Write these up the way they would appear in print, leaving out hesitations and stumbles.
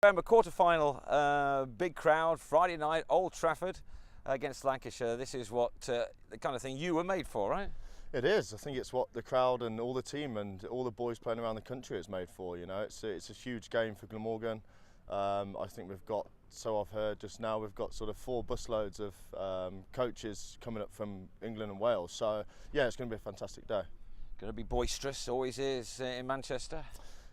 November quarter-final, big crowd, Friday night, Old Trafford against Lancashire. This is what the kind of thing you were made for, right? It is. I think it's what the crowd and all the team and all the boys playing around the country is made for. You know, it's a huge game for Glamorgan. I think we've got, so I've heard just now, we've got sort of 4 busloads of coaches coming up from England and Wales. So yeah, it's going to be a fantastic day. Going to be boisterous, always is in Manchester.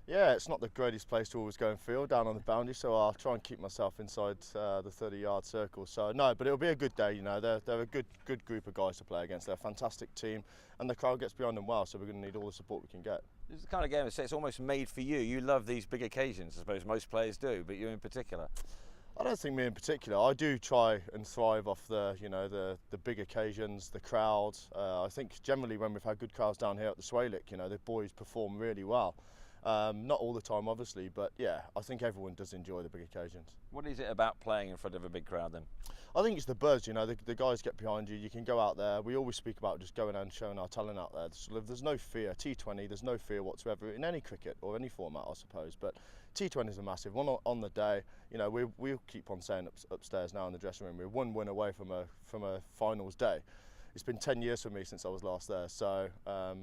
Yeah, it's not the greatest place to always go and field down on the boundary, so I'll try and keep myself inside the 30-yard circle. So no, but it'll be a good day. You know, they're a good group of guys to play against. They're a fantastic team, and the crowd gets behind them well. So we're going to need all the support we can get. This is the kind of game it's almost made for you. You love these big occasions, I suppose most players do, but you in particular. I don't think me in particular. I do try and thrive off the big occasions, the crowd. I think generally when we've had good crowds down here at the Swaylick, you know, the boys perform really well. Not all the time, obviously, but yeah, I think everyone does enjoy the big occasions. What is it about playing in front of a big crowd then? I think it's the buzz, you know, the guys get behind you, you can go out there. We always speak about just going out and showing our talent out there. There's no fear. T20, there's no fear whatsoever in any cricket or any format, I suppose, but T20 is a massive one on the day. You know, we'll keep on saying upstairs now in the dressing room, we're 1 win away from a finals day. It's been 10 years for me since I was last there, so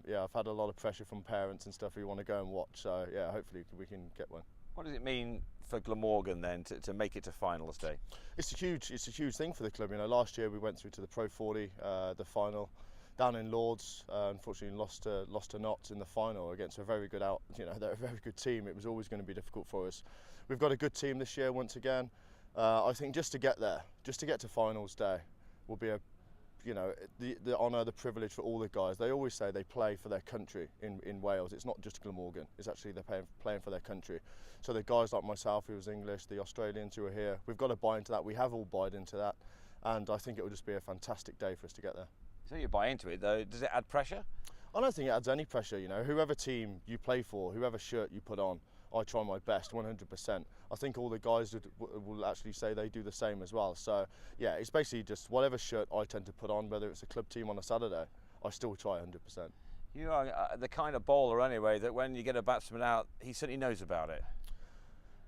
yeah, I've had a lot of pressure from parents and stuff who want to go and watch, so yeah, hopefully we can get one. What does it mean for Glamorgan then to make it to finals day? It's a huge thing for the club. You know, last year we went through to the Pro 40, the final, down in Lords. Unfortunately lost to Notts in the final against a very good they're a very good team. It was always going to be difficult for us. We've got a good team this year once again. I think just to get there, just to get to finals day, will be the honour, the privilege for all the guys. They always say they play for their country in Wales. It's not just Glamorgan, it's actually they're playing for their country. So the guys like myself who was English, the Australians who are here, we've got to buy into that. We have all bought into that, and I think it will just be a fantastic day for us to get there. So you buy into it though, does it add pressure? I don't think it adds any pressure, you know. Whoever team you play for, whoever shirt you put on, I try my best, 100%. I think all the guys will actually say they do the same as well. So yeah, it's basically just whatever shirt I tend to put on, whether it's a club team on a Saturday, I still try 100%. You are the kind of bowler anyway that when you get a batsman out, he certainly knows about it.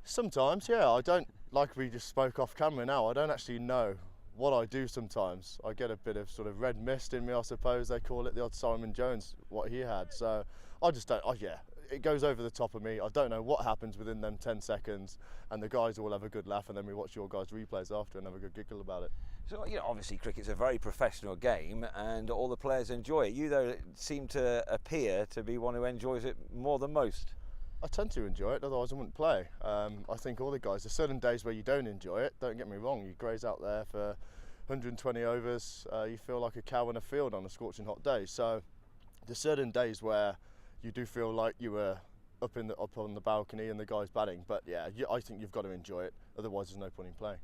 Sometimes, yeah. I don't, like we just spoke off camera now, I don't actually know what I do sometimes. I get a bit of sort of red mist in me, I suppose they call it, the odd Simon Jones, what he had. So I just don't, yeah. It goes over the top of me. I don't know what happens within them 10 seconds, and the guys all have a good laugh, and then we watch your guys' replays after and have a good giggle about it. So, you know, obviously cricket's a very professional game, and all the players enjoy it. You, though, seem to appear to be one who enjoys it more than most. I tend to enjoy it, otherwise I wouldn't play. I think all the guys, there's certain days where you don't enjoy it, don't get me wrong. You graze out there for 120 overs, you feel like a cow in a field on a scorching hot day. So there's certain days where you do feel like you were up on the balcony and the guys batting, but yeah, I think you've got to enjoy it, otherwise there's no point in playing.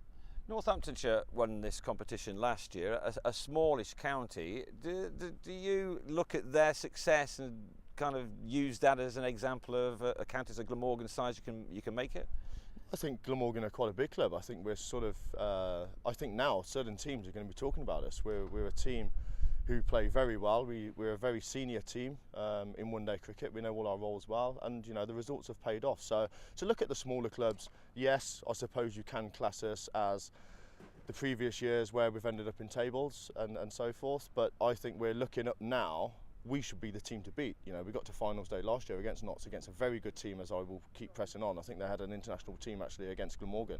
Northamptonshire won this competition last year, a smallish county. Do you look at their success and kind of use that as an example of a county as a Glamorgan size you can make it? I think Glamorgan are quite a big club. I think we're sort of, I think now certain teams are going to be talking about us. We're a team who play very well. We're a very senior team in one-day cricket. We know all our roles well, and you know the results have paid off. So to look at the smaller clubs, yes, I suppose you can class us as the previous years where we've ended up in tables and so forth. But I think we're looking up now. We should be the team to beat. You know, we got to finals day last year against Notts, against a very good team, as I will keep pressing on. I think they had an international team actually against Glamorgan,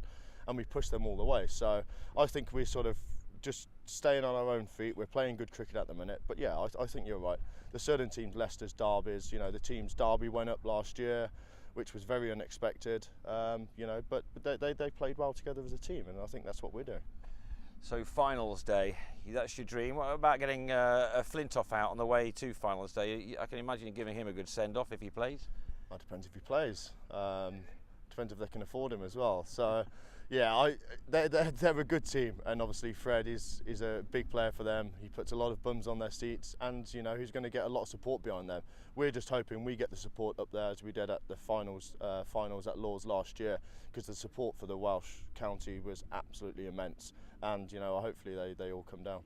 and we pushed them all the way. So I think we're sort of just staying on our own feet. We're playing good cricket at the minute, but yeah, I think you're right. There's certain teams, Leicester's, Derby's, you know, the teams, Derby went up last year, which was very unexpected, you know, but they played well together as a team, and I think that's what we're doing. So finals day, that's your dream. What about getting a Flintoff out on the way to finals day? I can imagine you giving him a good send-off if he plays. That depends if he plays. Depends if they can afford him as well. So yeah, they're a good team, and obviously Fred is a big player for them. He puts a lot of bums on their seats, and you know he's going to get a lot of support behind them. We're just hoping we get the support up there as we did at the finals at Lords last year, because the support for the Welsh county was absolutely immense, and you know hopefully they all come down.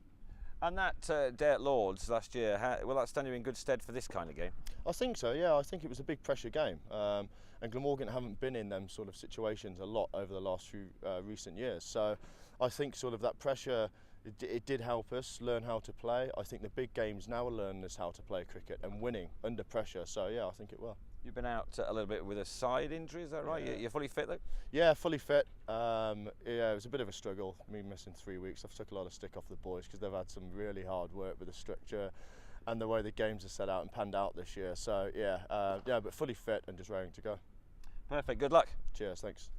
And that day at Lords last year, will that stand you in good stead for this kind of game? I think so, yeah. I think it was a big pressure game. and Glamorgan haven't been in them sort of situations a lot over the last few recent years. So I think sort of that pressure, it did help us learn how to play. I think the big games now are learning us how to play cricket and winning under pressure. So yeah, I think it will. You've been out a little bit with a side injury, is that right? Yeah. You're fully fit though? Yeah, fully fit. Yeah, it was a bit of a struggle, me missing 3 weeks. I've took a lot of stick off the boys because they've had some really hard work with the structure and the way the games are set out and panned out this year. So yeah, but fully fit and just raring to go. Perfect, good luck. Cheers, thanks.